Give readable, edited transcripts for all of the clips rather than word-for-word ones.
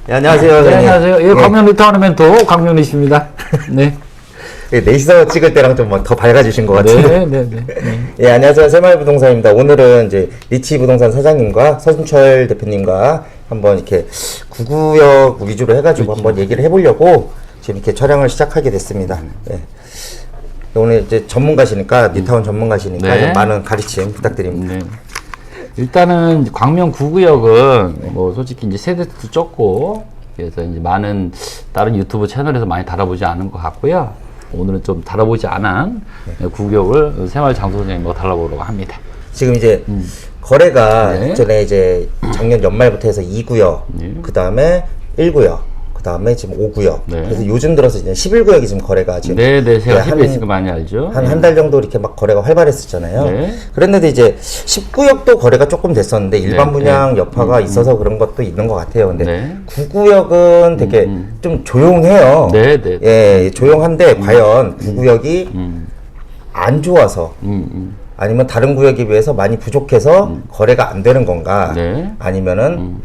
네, 안녕하세요. 네, 안녕하세요. 예, 광명 리타우너멘토 광명리십니다. 네. 네, 넷이서 찍을 때랑 좀 더 밝아지신 것 같은데. 네. 예, 안녕하세요. 새마을부동산입니다. 오늘은 이제 리치부동산 사장님과 서준철 대표님과 한번 이렇게 구구역 위주로 해가지고 한번 얘기를 해보려고 지금 이렇게 촬영을 시작하게 됐습니다. 예. 오늘 이제 전문가시니까, 리타운 전문가시니까 네. 많은 가르침 부탁드립니다. 네. 일단은 광명 9구역은 뭐 솔직히 이제 세대도 적고 그래서 이제 많은 다른 유튜브 채널에서 많이 다뤄보지 않은 것 같고요. 오늘은 좀 다뤄보지 않은 9구역을 새마을 장소장님과 다뤄보려고 합니다. 지금 이제 거래가 네. 전에 이제 작년 연말부터 해서 2구역, 그 다음에 1구역, 그 다음에 지금 5구역. 네. 그래서 요즘 들어서 이제 11구역이 지금 거래가 지금. 제가 한- TBS 많이 알죠. 한 달 정도 이렇게 막 거래가 활발했었잖아요. 네. 그랬는데 이제 10구역도 거래가 조금 됐었는데 일반 분양 여파가 있어서 그런 것도 있는 것 같아요. 근데 네. 9구역은 되게 좀 조용해요. 네. 예, 조용한데 과연 9구역이 안 좋아서 아니면 다른 구역에 비해서 많이 부족해서 거래가 안 되는 건가? 네. 아니면은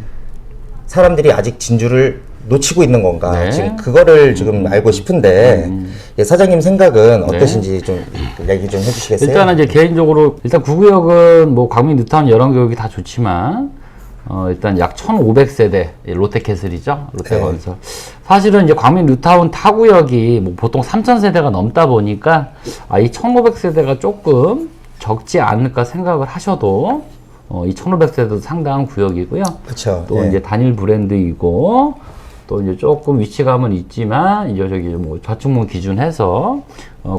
사람들이 아직 진주를 놓치고 있는 건가? 네. 지금 그거를 지금 알고 싶은데 예, 사장님 생각은 네. 어떠신지 좀 얘기 좀 해주시겠어요? 일단은 이제 개인적으로 일단 9구역은 뭐 광명 뉴타운 여러 구역이 다 좋지만 일단 약 1,500세대 롯데캐슬이죠. 롯데건설. 사실은 이제 광명 뉴타운 타구역이 뭐 보통 3,000세대가 넘다 보니까 이 1,500세대가 조금 적지 않을까 생각을 하셔도 이 1,500세대도 상당한 구역이고요. 그렇죠. 또 이제 단일 브랜드이고 또 이제 조금 위치감은 있지만 이제 저기 뭐 좌측문 기준해서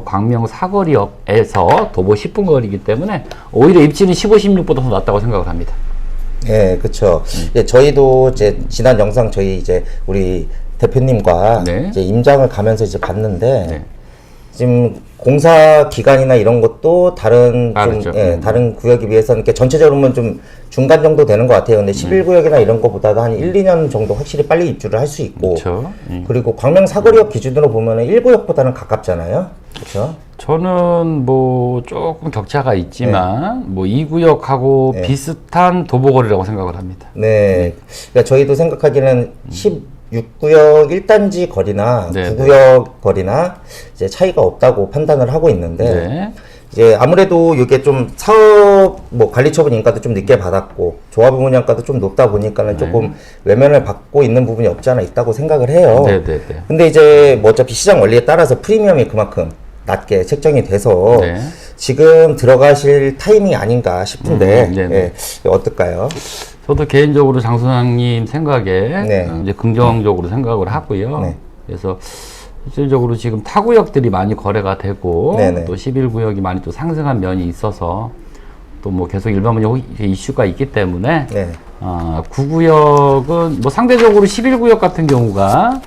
광명 사거리역에서 도보 10분 거리이기 때문에 오히려 입지는 15, 16보다 더 낫다고 생각을 합니다. 예, 그렇죠. 예, 저희도 이제 지난 영상 저희 이제 우리 대표님과 네. 이제 임장을 가면서 이제 봤는데 네. 지금 공사 기간이나 이런 것도 다른 다르죠. 좀 다른 구역에 비해서는 이렇게 전체적으로는 좀 중간 정도 되는 것 같아요. 근데 11구역이나 이런 것보다도 한 1, 2년 정도 확실히 빨리 입주를 할 수 있고 그렇죠. 그리고 광명 사거리역 기준으로 보면은 1구역보다는 가깝잖아요. 그렇죠? 저는 뭐 조금 격차가 있지만 뭐 2구역하고 비슷한 도보거리라고 생각을 합니다. 네. 그러니까 저희도 생각하기에는 16구역 1단지 거리나 네, 9구역 거리나 이제 차이가 없다고 판단을 하고 있는데 네. 이제 아무래도 이게 좀 사업 뭐 관리처분 인가도 좀 늦게 받았고 조합 분양가도 좀 높다 보니까는 조금 외면을 받고 있는 부분이 없지 않아 있다고 생각을 해요. 네. 근데 이제 뭐 어차피 시장 원리에 따라서 프리미엄이 그만큼 낮게 책정이 돼서 네. 지금 들어가실 타이밍이 아닌가 싶은데 네네. 예, 어떨까요? 저도 개인적으로 장 소장님 생각에 네. 이제 긍정적으로 생각을 하고요. 네. 그래서 실질적으로 지금 타구역들이 많이 거래가 되고 네네. 또 11구역이 많이 또 상승한 면이 있어서 또 뭐 계속 일반 분양 이슈가 있기 때문에 네. 9구역은 뭐 상대적으로 11구역 같은 경우가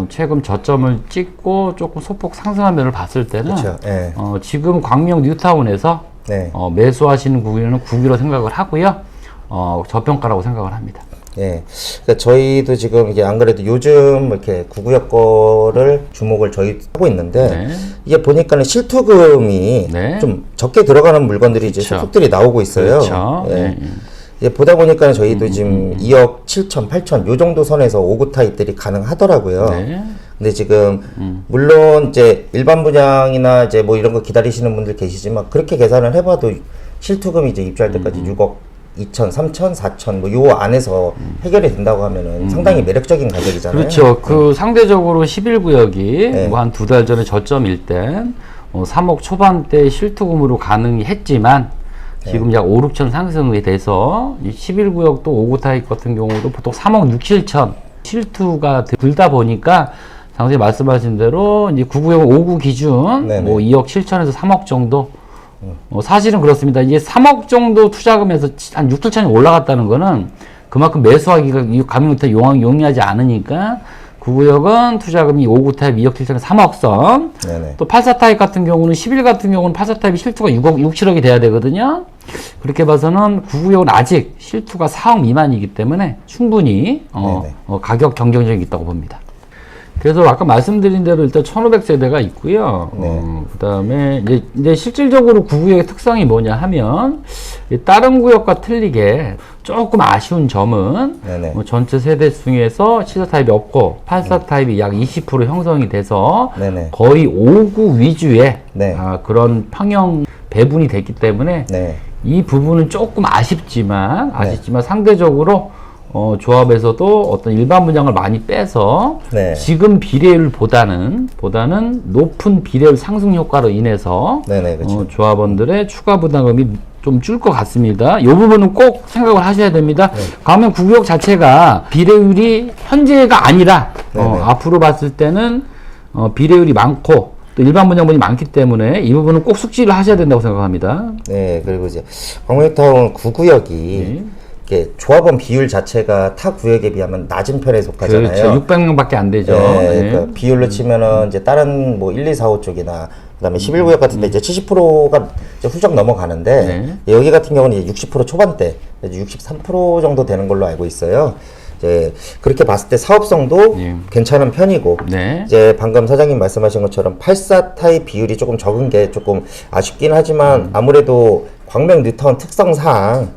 최근 저점을 찍고 조금 소폭 상승한 면을 봤을 때는 그렇죠. 예. 지금 광명 뉴타운에서 네. 매수하시는 구역은 9기로 생각을 하고요. 저평가라고 생각을 합니다. 예. 그러니까 저희도 지금 이게 안 그래도 요즘 이렇게 구구역 거를 주목을 저희 하고 있는데 네. 이게 보니까는 실투금이 네. 좀 적게 들어가는 물건들이 이제 그쵸. 소폭들이 나오고 있어요. 그렇죠. 예. 이제 보다 보니까 저희도 지금 2억 7천, 8천 요 정도 선에서 5구 타입들이 가능하더라고요. 네. 근데 지금 물론 이제 일반 분양이나 이제 뭐 이런 거 기다리시는 분들 계시지만 그렇게 계산을 해봐도 실투금이 이제 입주할 때까지 6억 2천, 3천, 4천 뭐 요 안에서 해결이 된다고 하면은 상당히 매력적인 가격이잖아요. 그렇죠. 그 상대적으로 11구역이 뭐 한 두 달 전에 저점일 때 3억 초반대 실투금으로 가능히 했지만 지금 약 5, 6천 상승이 돼서 이 11구역도 5구 타입 같은 경우도 보통 3억 6, 7천 실투가 들다 보니까 장소님 말씀하신 대로 이제 9구역은 5구 기준 네네. 뭐 2억 7천에서 3억 정도 사실은 그렇습니다. 이게 3억 정도 투자금에서 한 6, 7천이 올라갔다는 거는 그만큼 매수하기가 가맹부터 용이하지 않으니까 9구역은 투자금이 5구 타입 2억 7천에 3억 선. 네네. 또 84 타입 같은 경우는 11 같은 경우는 84 타입이 실투가 6억 6, 7억이 돼야 되거든요. 그렇게 봐서는 9구역은 아직 실투가 4억 미만이기 때문에 충분히 가격 경쟁력이 있다고 봅니다. 그래서 아까 말씀드린 대로 일단 1500세대가 있고요. 네. 그다음에 이제 실질적으로 구구역의 특성이 뭐냐 하면 이 다른 구역과 틀리게 조금 아쉬운 점은 네네. 전체 세대 중에서 74 타입이 없고 84 타입이 약 20% 형성이 돼서 네네. 거의 5구 위주의 네. 그런 평형 배분이 됐기 때문에 네. 이 부분은 조금 아쉽지만 상대적으로 조합에서도 어떤 일반 분양을 많이 빼서 네. 지금 비례율보다는 높은 비례율 상승 효과로 인해서 네네, 그렇죠. 조합원들의 추가 부담금이 좀 줄 것 같습니다. 이 부분은 꼭 생각을 하셔야 됩니다. 네. 가면 구구역 자체가 비례율이 현재가 아니라 네네. 앞으로 봤을 때는 비례율이 많고 또 일반 분양분이 많기 때문에 이 부분은 꼭 숙지를 하셔야 된다고 생각합니다. 네, 그리고 이제 광명타운 9구역이 이게 조합원 비율 자체가 타 구역에 비하면 낮은 편에 속하잖아요. 그렇죠. 600명밖에 안 되죠. 네, 네. 그러니까 비율로 치면은 이제 다른 뭐 1, 2, 4, 5 쪽이나 그다음에 11구역 같은데 이제 70%가 이제 훌쩍 넘어가는데 여기 같은 경우는 이제 60% 초반대, 63% 정도 되는 걸로 알고 있어요. 이제 그렇게 봤을 때 사업성도 괜찮은 편이고 네. 이제 방금 사장님 말씀하신 것처럼 84 타입 비율이 조금 적은 게 조금 아쉽긴 하지만 아무래도 광명 뉴타운 특성상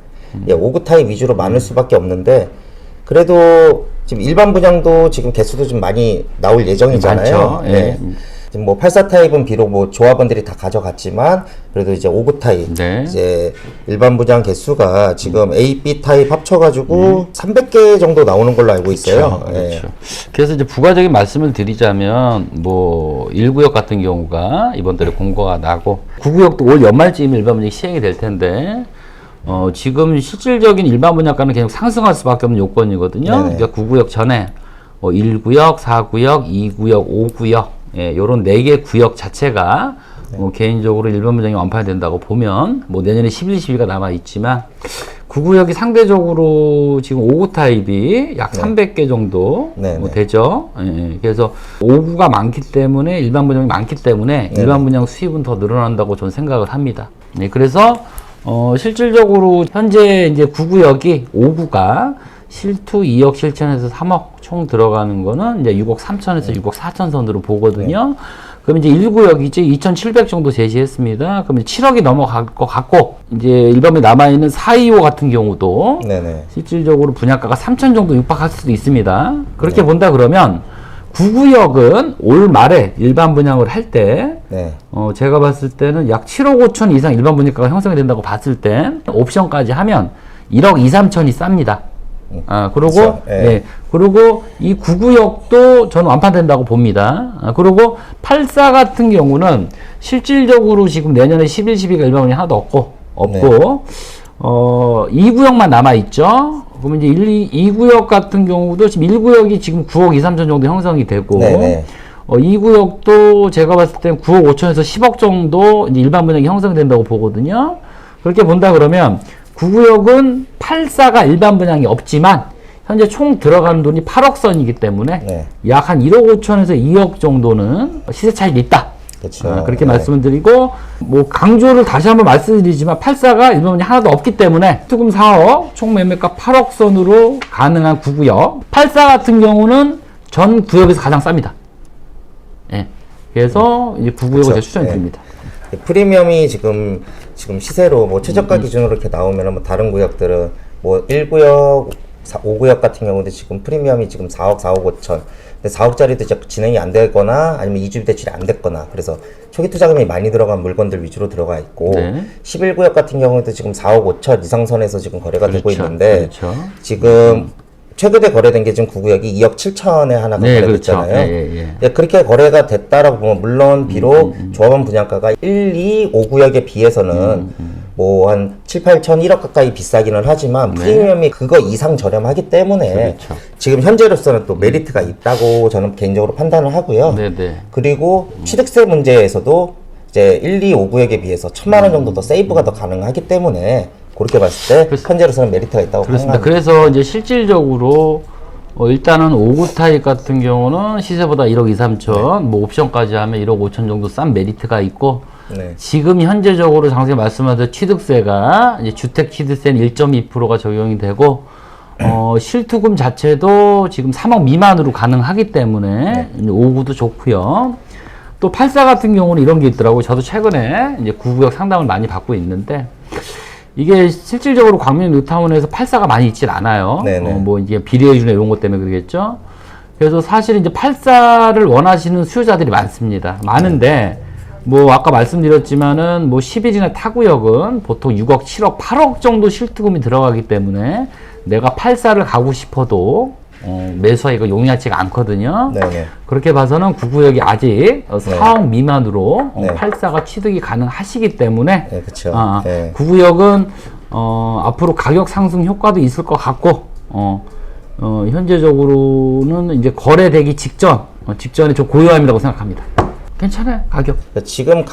5구 타입 위주로 많을 수밖에 없는데 그래도 지금 일반 분양도 지금 개수도 좀 많이 나올 예정이잖아요. 많죠. 네. 지금 뭐 84 타입은 비록 뭐 조합원들이 다 가져갔지만 그래도 이제 5구 타입 네. 이제 일반 분양 개수가 지금 A, B 타입 합쳐가지고 300개 정도 나오는 걸로 알고 있어요. 그렇죠. 예. 그렇죠. 그래서 이제 부가적인 말씀을 드리자면 뭐 1구역 같은 경우가 이번 달에 공고가 나고 9구역도 올 연말쯤 일반 분양이 시행이 될 텐데 지금 실질적인 일반 분양가는 계속 상승할 수밖에 없는 요건이거든요. 네네. 그러니까 9구역 전에 1구역, 4구역, 2구역, 5구역 요런 4개 구역 자체가 개인적으로 일반 분양이 완판이 된다고 보면 뭐 내년에 11, 12가 남아 있지만 9구역이 상대적으로 지금 5구 타입이 약 300개 정도 되죠. 그래서 5구가 많기 때문에 일반 분양이 많기 때문에 일반 분양 수입은 더 늘어난다고 저는 생각을 합니다. 그래서 실질적으로 현재 이제 9구역이 5구가 실투 2억 7천에서 3억 총 들어가는 거는 이제 6억 3천에서 6억 4천 선으로 보거든요. 그럼 이제 1구역이지 2,700 정도 제시했습니다. 그럼 7억이 넘어갈 것 같고 이제 일반에 남아있는 425 같은 경우도 실질적으로 분양가가 3천 정도 육박할 수도 있습니다. 그렇게 본다 그러면 9구역은 올 말에 일반 분양을 할 때 제가 봤을 때는 약 7억 5천 이상 일반 분양가가 형성이 된다고 봤을 때 옵션까지 하면 1억 2, 3천이 쌉니다. 그리고 그리고 이 9구역도 저는 완판된다고 봅니다. 그리고 84 같은 경우는 실질적으로 지금 내년에 11, 12가 일반 분양 하나도 없고 2구역만 남아 있죠. 그러면 이제 2구역 같은 경우도 지금 1구역이 지금 9억 2, 3천 정도 형성이 되고 2구역도 제가 봤을 땐 9억 5천에서 10억 정도 이제 일반 분양이 형성이 된다고 보거든요. 그렇게 본다 그러면 9구역은 84가 일반 분양이 없지만 현재 총 들어가는 돈이 8억 선이기 때문에 약 한 1억 5천에서 2억 정도는 시세 차익이 있다. 그렇죠. 그렇게 말씀을 드리고 뭐 강조를 다시 한번 말씀드리지만 84가 일반 분양이 하나도 없기 때문에 투금 4억 총 매매가 8억 선으로 가능한 9구역 84 같은 경우는 전 구역에서 가장 쌉니다. 그래서 이제 9구역을 제가 추천드립니다. 프리미엄이 지금 시세로 뭐 최저가 기준으로 이렇게 나오면 뭐 다른 구역들은 뭐 1구역, 5구역 같은 경우도 지금 프리미엄이 지금 4억, 4억 5천. 근데 4억짜리도 이제 진행이 안 되거나 아니면 이주 대출이 안 됐거나 그래서 초기 투자금이 많이 들어간 물건들 위주로 들어가 있고 11구역 같은 경우도 지금 4억 5천 이상선에서 지금 거래가 되고 있는데 지금 최근에 거래된 게 지금 9구역이 2억 7천에 하나가 거래됐잖아요. 그렇게 거래가 됐다라고 보면 물론 비록 조합원 분양가가 1, 2, 5구역에 비해서는 뭐 한 7, 8천, 1억 가까이 비싸기는 하지만 프리미엄이 그거 이상 저렴하기 때문에 지금 현재로서는 또 메리트가 있다고 저는 개인적으로 판단을 하고요. 그리고 취득세 문제에서도 이제 1, 2, 5구역에 비해서 1,000만 원 정도 더 세이브가 더 가능하기 때문에 그렇게 봤을 때 현재로서는 메리트가 있다고 그렇습니다. 생각합니다. 그래서 이제 실질적으로 일단은 5구 타입 같은 경우는 시세보다 1억 2, 3천 뭐 옵션까지 하면 1억 5천 정도 싼 메리트가 있고 지금 현재적으로 장생님 말씀하신 취득세가 이제 주택 취득세는 1.2%가 적용이 되고 실투금 자체도 지금 3억 미만으로 가능하기 때문에 이제 5구도 좋고요. 또 84 같은 경우는 이런 게 있더라고요. 저도 최근에 이제 9구역 상담을 많이 받고 있는데 이게 실질적으로 광명 뉴타운에서 84가 많이 있질 않아요. 뭐 이게 비례주나 이런 것 때문에 그러겠죠. 그래서 사실 이제 84를 원하시는 수요자들이 많습니다. 많은데 뭐 아까 말씀드렸지만은 뭐 10일이나 타구역은 보통 6억, 7억, 8억 정도 실투금이 들어가기 때문에 내가 84를 가고 싶어도 매수하기가 용이하지가 않거든요. 네네. 그렇게 봐서는 9구역이 아직 4억 미만으로 84가 취득이 가능하시기 때문에 네, 그쵸. 9구역은 앞으로 가격 상승 효과도 있을 것 같고 현재적으로는 이제 거래되기 직전에 좀 고요함이라고 생각합니다. 괜찮아요, 가격. 그러니까 지금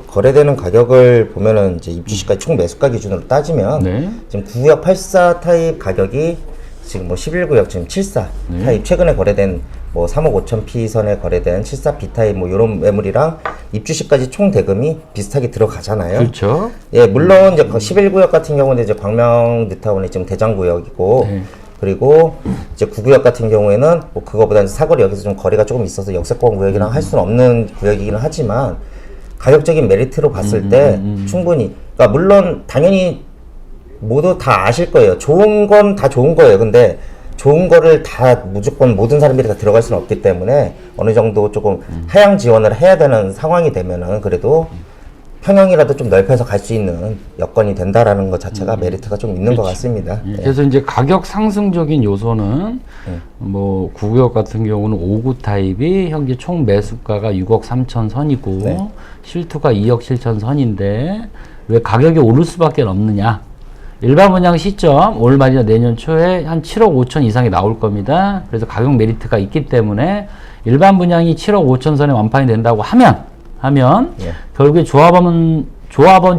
거래되는 가격을 보면은 이제 입주시까지 총 매수가 기준으로 따지면 지금 9구역 84 타입 가격이 지금 뭐 11구역 지금 74 타입 최근에 거래된 뭐 3억 5천 피 선에 거래된 74 B 타입 뭐 이런 매물이랑 입주시까지 총 대금이 비슷하게 들어가잖아요. 그렇죠. 예, 물론 이제 11구역 같은 경우는 이제 광명 뉴타운이 지금 대장구역이고 그리고 이제 9구역 같은 경우에는 뭐 그거보다는 사거리 여기서 좀 거리가 조금 있어서 역세권 구역이랑 할 수는 없는 구역이기는 하지만 가격적인 메리트로 봤을 때 충분히 그러니까 물론 당연히 모두 다 아실 거예요. 좋은 건 다 좋은 거예요. 근데 좋은 거를 다 무조건 모든 사람들이 다 들어갈 수는 없기 때문에 어느 정도 조금 하향 지원을 해야 되는 상황이 되면은 그래도 평형이라도 좀 넓혀서 갈 수 있는 여건이 된다라는 것 자체가 메리트가 좀 있는 것 같습니다. 그래서 이제 가격 상승적인 요소는 뭐 9구역 같은 경우는 5구 타입이 현재 총 매수가가 6억 3천 선이고 실투가 2억 7천 선인데 왜 가격이 오를 수밖에 없느냐? 일반 분양 시점 올 말이나 내년 초에 한 7억 5천 이상이 나올 겁니다. 그래서 가격 메리트가 있기 때문에 일반 분양이 7억 5천 선에 완판이 된다고 하면 결국에 조합원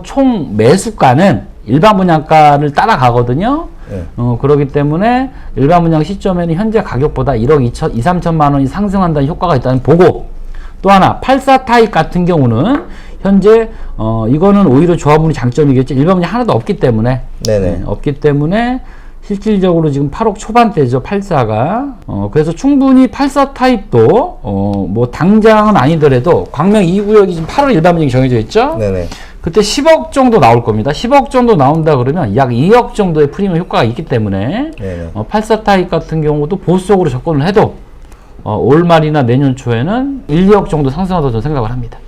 총 매수가는 일반 분양가를 따라가거든요. 그렇기 때문에 일반 분양 시점에는 현재 가격보다 1억 2, 3천만 원이 상승한다는 효과가 있다는 보고 또 하나 84 타입 같은 경우는 현재 이거는 오히려 조합원이 장점이겠죠. 일반 분양 하나도 없기 때문에 없기 때문에 실질적으로 지금 8억 초반대죠, 84가. 그래서 충분히 84 타입도, 뭐, 당장은 아니더라도, 광명 2구역이 지금 8월 일반 분양이 정해져 있죠? 그때 10억 정도 나올 겁니다. 10억 정도 나온다 그러면 약 2억 정도의 프리미엄 효과가 있기 때문에, 84 타입 같은 경우도 보수적으로 접근을 해도, 올 말이나 내년 초에는 1, 2억 정도 상승하다고 저는 생각을 합니다.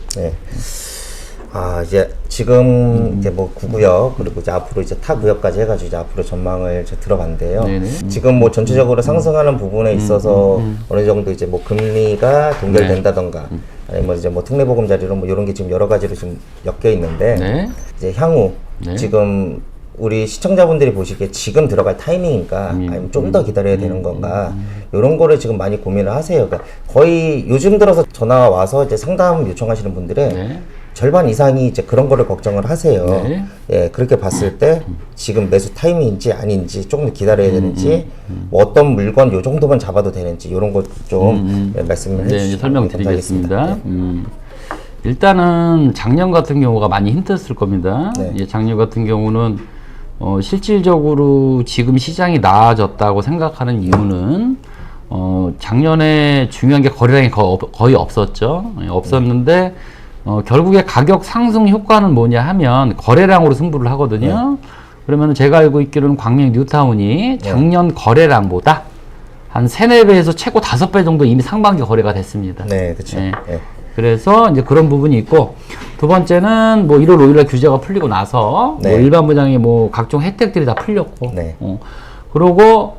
이제 지금 이제 뭐 9구역 그리고 이제 앞으로 이제 타 구역까지 해가지고 이제 앞으로 전망을 이제 들어봤는데요. 지금 뭐 전체적으로 상승하는 부분에 있어서 어느 정도 이제 뭐 금리가 동결된다던가 아니면 이제 뭐 특례보금자리로 뭐 이런 게 지금 여러 가지로 지금 엮여 있는데 이제 향후 지금 우리 시청자분들이 보시기에 지금 들어갈 타이밍인가 아니면 좀 더 기다려야 되는 건가 이런 거를 지금 많이 고민을 하세요. 그러니까 거의 요즘 들어서 전화 와서 이제 상담 요청하시는 분들은 절반 이상이 이제 그런 거를 걱정을 하세요. 예, 그렇게 봤을 때 지금 매수 타이밍인지 아닌지 조금 더 기다려야 되는지 뭐 어떤 물건 요 정도만 잡아도 되는지 이런 것 좀 말씀을 해주시면 설명드리겠습니다. 일단은 작년 같은 경우가 많이 힘들었을 겁니다. 작년 같은 경우는 실질적으로 지금 시장이 나아졌다고 생각하는 이유는 작년에 중요한 게 거래량이 거의 없었죠. 없었는데 결국에 가격 상승 효과는 뭐냐 하면 거래량으로 승부를 하거든요. 그러면 제가 알고 있기로는 광명 뉴타운이 작년 거래량보다 한 3, 4배에서 최고 5배 정도 이미 상반기 거래가 됐습니다. 그렇죠. 그래서 이제 그런 부분이 있고 두 번째는 뭐 1월 5일날 규제가 풀리고 나서 뭐 일반 분양이 뭐 각종 혜택들이 다 풀렸고 그리고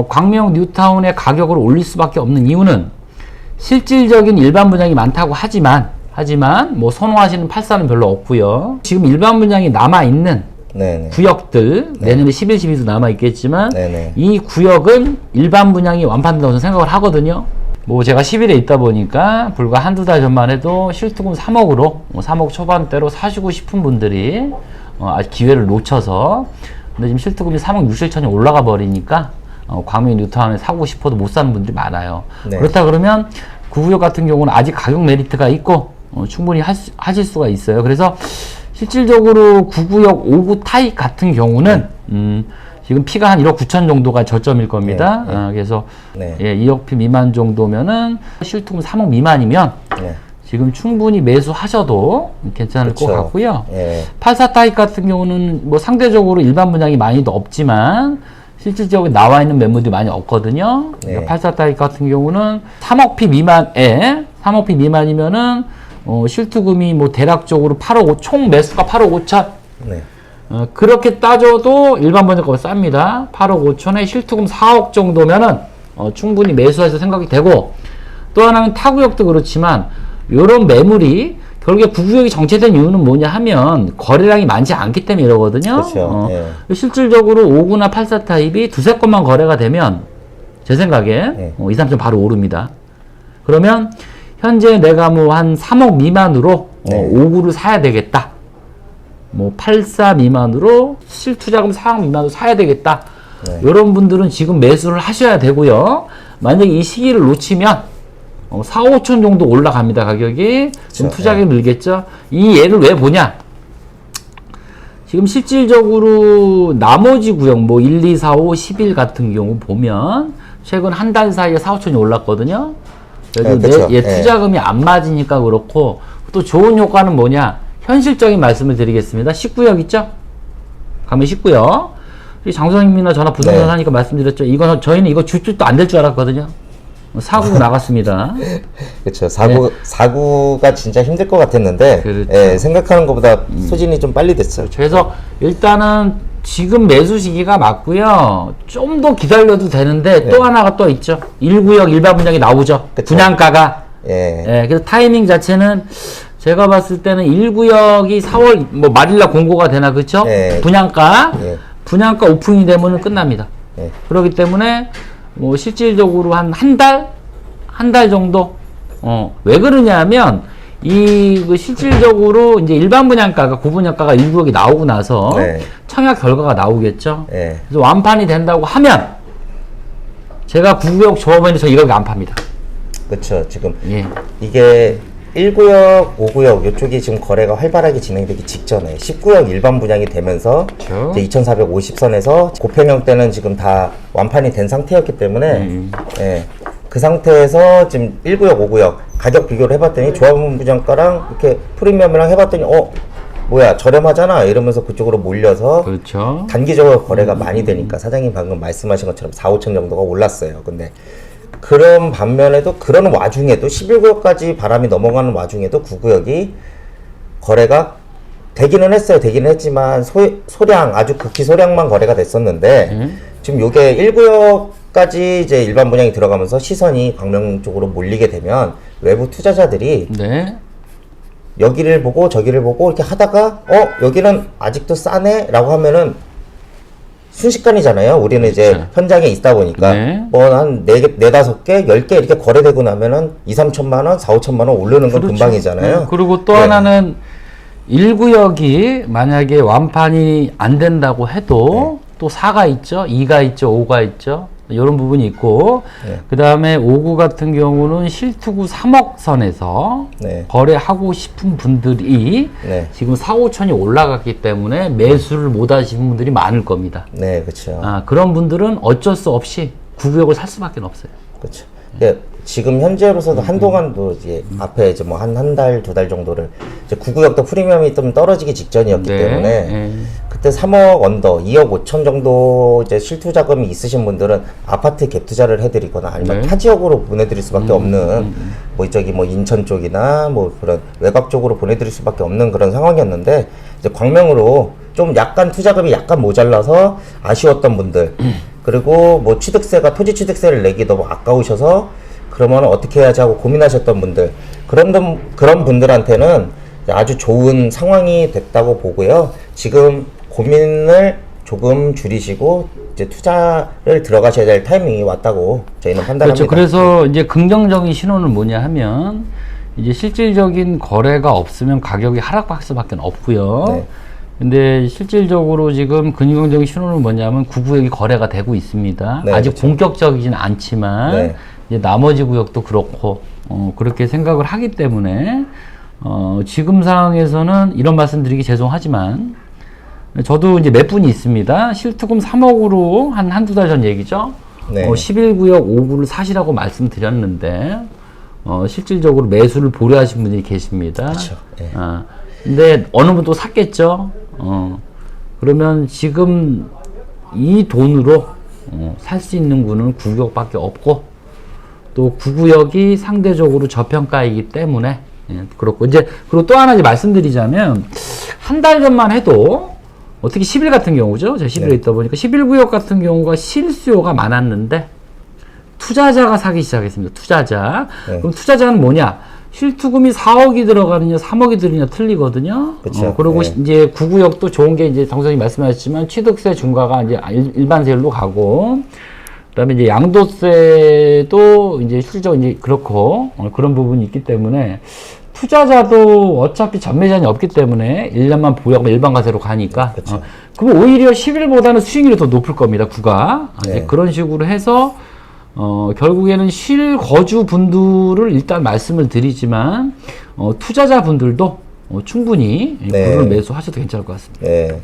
광명 뉴타운의 가격을 올릴 수밖에 없는 이유는 실질적인 일반 분양이 많다고 하지만 뭐 선호하시는 84는 별로 없고요. 지금 일반 분양이 남아있는 구역들 내년에 11, 12도 남아있겠지만 이 구역은 일반 분양이 완판된다고 저는 생각을 하거든요. 뭐 제가 10일에 있다 보니까 불과 한두 달 전만 해도 실투금 3억으로 3억 초반대로 사시고 싶은 분들이 아직 기회를 놓쳐서 근데 지금 실투금이 3억 6, 7천이 올라가 버리니까 광명 뉴타운에 사고 싶어도 못 사는 분들이 많아요. 그렇다 그러면 9구역 같은 경우는 아직 가격 메리트가 있고 충분히 하실 수가 있어요. 그래서 실질적으로 9구역 5구 타입 같은 경우는 지금 피가 한 1억 9천 정도가 저점일 겁니다. 네, 네. 그래서 네. 예, 2억 피 미만 정도면은 실투금 3억 미만이면 네. 지금 충분히 매수하셔도 괜찮을 그쵸. 것 같고요. 예. 84 타입 같은 경우는 뭐 상대적으로 일반 분양이 많이 없지만 실질적으로 나와 있는 매물들이 많이 없거든요. 네. 그러니까 84 타입 같은 경우는 3억 피 미만에 3억 피 미만이면은 실투금이 뭐 대략적으로 8억 5, 총 매수가 8억 5천. 네. 그렇게 따져도 일반 분양가보다 쌉니다. 8억 5천에 실투금 4억 정도면은 충분히 매수해서 생각이 되고, 또 하나는 타구역도 그렇지만 이런 매물이 결국에 구구역이 정체된 이유는 뭐냐 하면 거래량이 많지 않기 때문에 이러거든요. 그렇죠. 예. 실질적으로 59나 84 타입이 두세 건만 거래가 되면 제 생각에 2, 3점 바로 오릅니다. 그러면 현재 내가 뭐 한 3억 미만으로 네. 59를 사야 되겠다. 뭐 84 미만으로 실투자금 4억 미만으로 사야 되겠다. 네. 이런 분들은 지금 매수를 하셔야 되고요. 만약에 이 시기를 놓치면 4, 5천 정도 올라갑니다. 가격이. 좀 투자하기 늘겠죠. 이 예를 왜 보냐? 지금 실질적으로 나머지 구역 뭐 1, 2, 4, 5, 11 같은 경우 보면 최근 한 달 사이에 4, 5천이 올랐거든요. 그래도 네, 그쵸. 내 투자금이 안 맞으니까 그렇고, 또 좋은 효과는 뭐냐? 현실적인 말씀을 드리겠습니다. 19역 있죠? 가면 19역. 장소장님이나 전화 부동산 네. 하니까 말씀드렸죠. 이거 저희는 이거 주주도 안 될 줄 알았거든요. 사고 나갔습니다. 그렇죠. 사고가 진짜 힘들 것 같았는데 그렇죠. 예, 생각하는 것보다 소진이 좀 빨리 됐어요. 그래서 일단은 지금 매수 시기가 맞고요. 좀 더 기다려도 되는데 네. 또 하나가 또 있죠. 1구역 일반 분양이 나오죠. 그쵸. 분양가가. 예. 예, 그래서 타이밍 자체는 제가 봤을 때는 1구역이 4월 뭐 말일날 공고가 되나 그렇죠? 네. 분양가. 예. 분양가 오픈이 되면은 끝납니다. 예. 그렇기 때문에 뭐 실질적으로 한 달 정도. 왜 그러냐면 그 실질적으로 이제 일반 분양가가 구분양가가 1구역이 나오고 나서 네. 청약 결과가 나오겠죠. 예. 그래서 완판이 된다고 하면 제가 9구역 조합원이 저 이거 안 팝니다. 그렇죠. 지금 예. 이게 1구역, 5구역 이쪽이 지금 거래가 활발하게 진행되기 직전에 10구역 일반 분양이 되면서 그렇죠. 이제 2450선에서 고평형 때는 지금 다 완판이 된 상태였기 때문에 예, 그 상태에서 지금 1구역, 5구역 가격 비교를 해봤더니 조합원 분양가랑 이렇게 프리미엄이랑 해봤더니 뭐야 저렴하잖아 이러면서 그쪽으로 몰려서 그렇죠. 단기적으로 거래가 많이 되니까 사장님 방금 말씀하신 것처럼 4, 5천 정도가 올랐어요. 근데 그런 반면에도 그런 와중에도 11구역까지 바람이 넘어가는 와중에도 9구역이 거래가 되기는 했어요. 되기는 했지만 소량 아주 극히 소량만 거래가 됐었는데 지금 요게 1구역까지 이제 일반 분양이 들어가면서 시선이 광명 쪽으로 몰리게 되면 외부 투자자들이 네. 여기를 보고 저기를 보고 이렇게 하다가 여기는 아직도 싸네 라고 하면은 순식간이잖아요. 우리는 이제 그렇죠. 현장에 있다 보니까 네. 뭐 한 4개, 5개, 10개 이렇게 거래되고 나면은 2, 3천만 원, 4, 5천만 원 오르는 건 그렇죠. 금방이잖아요. 그리고 또 네. 하나는 1구역이 만약에 완판이 안 된다고 해도 또 4가 있죠, 2가 있죠, 5가 있죠. 이런 부분이 있고, 네. 그 다음에 5구 같은 경우는 실투구 3억 선에서 네. 거래하고 싶은 분들이 네. 지금 4, 5천이 올라갔기 때문에 매수를 못 하시는 분들이 많을 겁니다. 네, 그렇죠. 그런 분들은 어쩔 수 없이 9구역을 살 수밖에 없어요. 그렇죠. 예, 지금 현재로서도 한동안도 이제 앞에 이제 뭐 한 달, 2달 정도를 이제 9구역도 프리미엄이 좀 떨어지기 직전이었기 네. 때문에 네. 그때 3억 언더, 2억 5천 정도 이제 실투 자금이 있으신 분들은 아파트 갭 투자를 해드리거나 아니면 네. 타 지역으로 보내드릴 수밖에 없는 뭐 이쪽이 뭐 인천 쪽이나 뭐 그런 외곽 쪽으로 보내드릴 수밖에 없는 그런 상황이었는데 이제 광명으로 좀 약간 투자금이 약간 모자라서 아쉬웠던 분들 그리고 뭐 취득세가 토지 취득세를 내기 너무 아까우셔서 그러면 어떻게 해야지 하고 고민하셨던 분들 그런 분들한테는 아주 좋은 상황이 됐다고 보고요. 지금 고민을 조금 줄이시고 이제 투자를 들어가셔야 될 타이밍이 왔다고 저희는 판단합니다. 그렇죠. 그래서 이제 긍정적인 신호는 뭐냐 하면 이제 실질적인 거래가 없으면 가격이 하락할 수밖에 없고요. 네. 근데 실질적으로 지금 긍정적인 신호는 뭐냐면 9구역이 거래가 되고 있습니다. 네, 아직 그렇죠. 본격적이진 않지만 네. 이제 나머지 구역도 그렇고 그렇게 생각을 하기 때문에 지금 상황에서는 이런 말씀 드리기 죄송하지만 저도 이제 몇 분이 있습니다. 실투금 3억으로 한두 달 전 얘기죠. 네. 11구역 5구를 사시라고 말씀드렸는데, 실질적으로 매수를 보류하신 분들이 계십니다. 그렇죠. 예. 근데 어느 분도 샀겠죠. 그러면 지금 이 돈으로 살 수 있는 구는 9구역밖에 없고, 또 9구역이 상대적으로 저평가이기 때문에, 예, 그렇고, 이제, 그리고 또 하나 이제 말씀드리자면, 한 달 전만 해도, 특히 10일 같은 경우죠. 제가 10일에 있다 보니까, 11구역 같은 경우가 실수요가 많았는데, 투자자가 사기 시작했습니다. 투자자. 네. 그럼 투자자는 뭐냐? 실투금이 4억이 들어가느냐, 3억이 들으냐 틀리거든요. 그쵸. 그리고 네. 이제 9구역도 좋은 게 이제 정선이 말씀하셨지만 취득세 중과가 이제 일반세율로 가고, 그다음에 이제 양도세도 이제 실질적으로 이제 그렇고, 그런 부분이 있기 때문에 투자자도 어차피 전매제한이 없기 때문에 1년만 보유하고 일반 과세로 가니까, 그쵸. 그럼 오히려 10일보다는 수익률이 더 높을 겁니다. 구가. 네. 이제 그런 식으로 해서 결국에는 실거주 분들을 일단 말씀을 드리지만, 투자자 분들도 충분히 네. 구를 매수하셔도 괜찮을 것 같습니다. 예.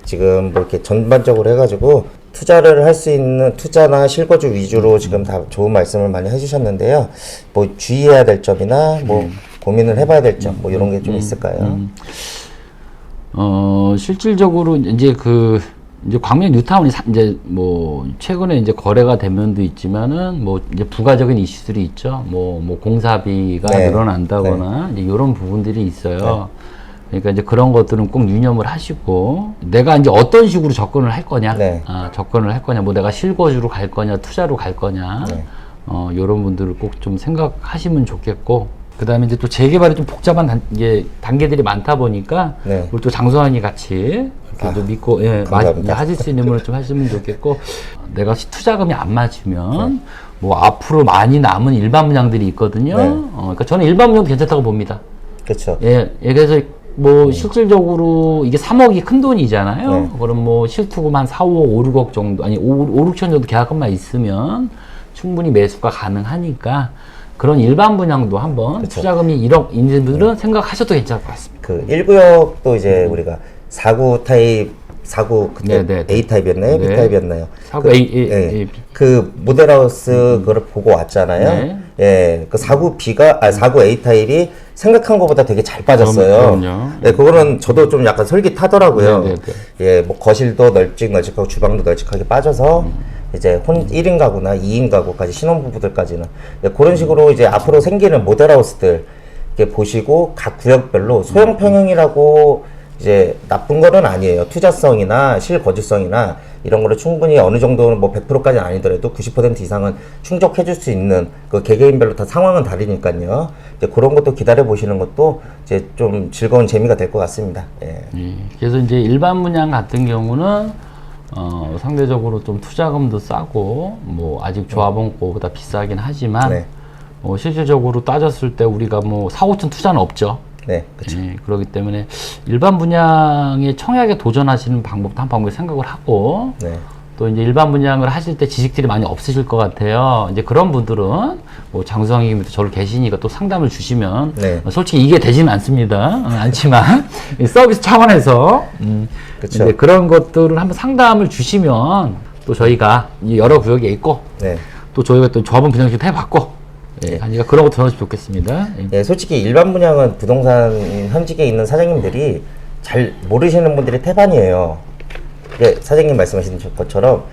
지금 뭐 이렇게 전반적으로 해가지고 투자를 할 수 있는 투자나 실거주 위주로 지금 다 좋은 말씀을 많이 해주셨는데요. 뭐 주의해야 될 점이나 뭐 고민을 해봐야 될 점, 뭐 이런 게 좀 있을까요? 실질적으로 이제 광명 뉴타운이 이제 뭐 최근에 이제 거래가 된 면도 있지만은 뭐 이제 부가적인 이슈들이 있죠. 뭐 공사비가 네. 늘어난다거나 이제 이런 부분들이 있어요. 그러니까 이제 그런 것들은 꼭 유념을 하시고, 내가 이제 어떤 식으로 접근을 할 거냐, 네. 접근을 할 거냐, 뭐 내가 실거주로 갈 거냐, 투자로 갈 거냐, 네. 이런 분들을 꼭 좀 생각하시면 좋겠고, 그 다음에 이제 또 재개발이 좀 복잡한 이게 단계들이 많다 보니까, 네. 우리 또 장소환이 같이 이렇게 좀 믿고, 예, 감사합니다. 하실 수 있는 분을 좀 하시면 좋겠고, 내가 투자금이 안 맞으면, 뭐 앞으로 많이 남은 일반 분양들이 있거든요. 네. 그러니까 저는 일반 분양도 괜찮다고 봅니다. 그렇죠. 예, 그래서 뭐 실질적으로 이게 3억이 큰 돈이잖아요. 네. 그럼 뭐 실투금 한 4, 5억, 5, 6억 정도, 아니 5, 6천 정도 계약금만 있으면 충분히 매수가 가능하니까, 그런 일반 분양도 한번 그쵸. 투자금이 1억 있는 분들은 생각하셔도 괜찮을 것 같습니다. 그 1구역도 이제 우리가 4구 타입, 4구 그때 네, 네, 네. A 타입이었나요? 네. B 타입이었나요? 4구 그, A. 그 모델하우스 그걸 보고 왔잖아요. 네. 예, 그 4구 B가 4구 A 타입이 생각한 것보다 되게 잘 빠졌어요. 그럼요. 네, 그거는 저도 좀 약간 솔깃하더라고요. 네, 네, 네. 예, 뭐 거실도 널찍널찍하고 주방도 널찍하게 빠져서 이제 1인 가구나 2인 가구까지 신혼부부들까지는 그런 식으로 이제 앞으로 생기는 모델하우스들 이렇게 보시고 각 구역별로 소형 평형이라고 이제 나쁜 거는 아니에요. 투자성이나 실거주성이나 이런 거를 충분히 어느 정도는 뭐 100%까지는 아니더라도 90% 이상은 충족해 줄 수 있는 그 개개인별로 다 상황은 다르니까요. 이제 그런 것도 기다려 보시는 것도 이제 좀 즐거운 재미가 될 것 같습니다. 예. 그래서 이제 일반 분양 같은 경우는 상대적으로 좀 투자금도 싸고, 뭐 아직 조합원 거보다 비싸긴 하지만, 네. 실질적으로 따졌을 때 우리가 뭐 4, 5천 투자는 없죠. 네, 그렇죠. 그렇기 때문에 일반 분양에 청약에 도전하시는 방법도 한 방법을 생각을 하고, 네. 또 이제 일반 분양을 하실 때 지식들이 많이 없으실 것 같아요. 이제 그런 분들은 뭐 장수왕님도 저를 계시니까 또 상담을 주시면, 네. 솔직히 이게 되지는 않습니다. 않지만 이 서비스 차원에서 그쵸. 이제 그런 것들을 한번 상담을 주시면, 또 저희가 이 여러 구역에 있고, 네. 또 저희가 또 조합원 분양식도 해봤고, 그러니까 그런 것도 전하시면 좋겠습니다. 예, 솔직히 일반 분양은 부동산 현직에 있는 사장님들이 잘 모르시는 분들이 태반이에요. 예, 사장님 말씀하신 것처럼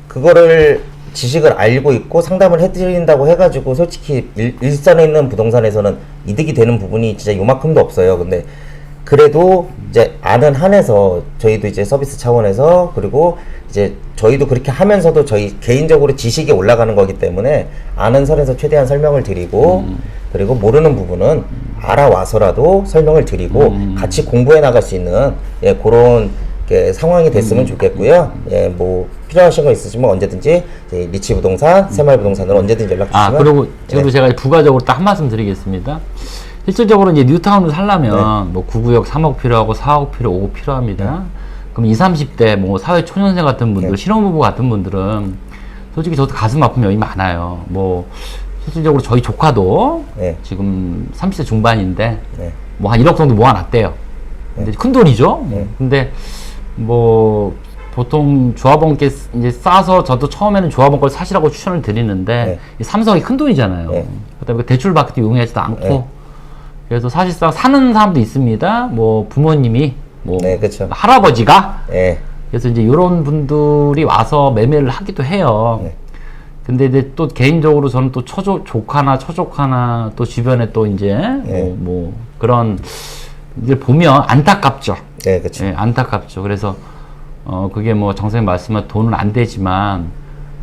그거를 지식을 알고 있고 상담을 해드린다고 해가지고 솔직히 일선에 있는 부동산에서는 이득이 되는 부분이 진짜 요만큼도 없어요. 근데 그래도 이제 아는 한에서 저희도 이제 서비스 차원에서, 그리고 이제 저희도 그렇게 하면서도 저희 개인적으로 지식이 올라가는 거기 때문에 아는 선에서 최대한 설명을 드리고, 그리고 모르는 부분은 알아와서라도 설명을 드리고 같이 공부해 나갈 수 있는 그런 상황이 됐으면 좋겠고요. 예, 뭐 필요하신 거 있으시면 언제든지 리치 부동산, 새마을 부동산으로 언제든지 연락 주시면. 그리고 지금도 제가 부가적으로 딱 한 말씀 드리겠습니다. 실질적으로 이제 뉴타운을 살려면 뭐 9구역 3억 필요하고 4억 필요, 5억 필요합니다. 그럼 20, 30대 뭐 사회 초년생 같은 분들, 신혼부부 같은 분들은 솔직히 저도 가슴 아픈 면이 많아요. 뭐 실질적으로 저희 조카도 지금 30대 중반인데 뭐 한 1억 정도 모아놨대요. 근데 큰 돈이죠. 근데 뭐 보통 조합원께 이제 싸서 저도 처음에는 조합원 걸 사시라고 추천을 드리는데 네. 이 삼성이 큰 돈이잖아요. 네. 그다음에 대출 받기도 용이하지도 않고 네. 그래서 사실상 사는 사람도 있습니다. 뭐 부모님이 뭐 네, 그쵸. 할아버지가 예. 그래서 이제 이런 분들이 와서 매매를 하기도 해요. 네. 근데 이제 또 개인적으로 저는 또 조카나 처조카나 또 주변에 또 이제 네. 뭐 그런 이제 보면 안타깝죠. 네, 그쵸. 예, 안타깝죠. 그래서 그게 뭐 장선생님 말씀은 돈은 안 되지만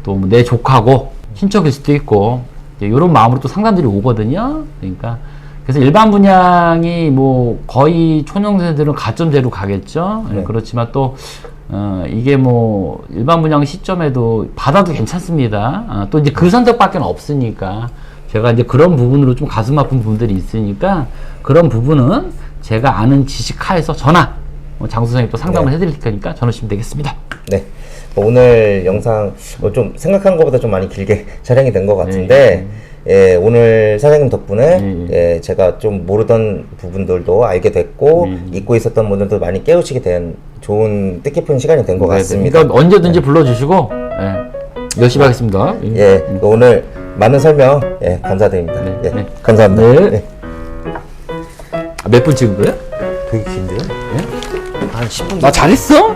또 내 조카고 친척일 수도 있고 이런 마음으로 또 상담들이 오거든요. 그러니까 그래서 일반 분양이 뭐 거의 초년생들은 가점제로 가겠죠. 예, 네. 그렇지만 또 이게 뭐 일반 분양 시점에도 받아도 괜찮습니다. 또 이제 그 선택밖에 없으니까 제가 이제 그런 부분으로 좀 가슴 아픈 부분들이 있으니까 그런 부분은 제가 아는 지식 하에서 전화 장 선생님 또 상담을 네. 해드릴 테니까 전화 주시면 되겠습니다. 네. 오늘 영상 좀 생각한 것보다 좀 많이 길게 촬영이 된 것 같은데, 예, 오늘 사장님 덕분에 예, 제가 좀 모르던 부분들도 알게 됐고, 잊고 있었던 분들도 많이 깨우치게 된 좋은 뜻깊은 시간이 된 것 같습니다. 그러니까 언제든지 불러주시고 예, 열심히 하겠습니다. 예, 오늘 많은 설명 예, 감사드립니다. 네, 예, 네. 감사합니다. 네. 예. 몇 분 찍은 거예요? 되게 긴데요? 예? 한 10분 나 잘했어?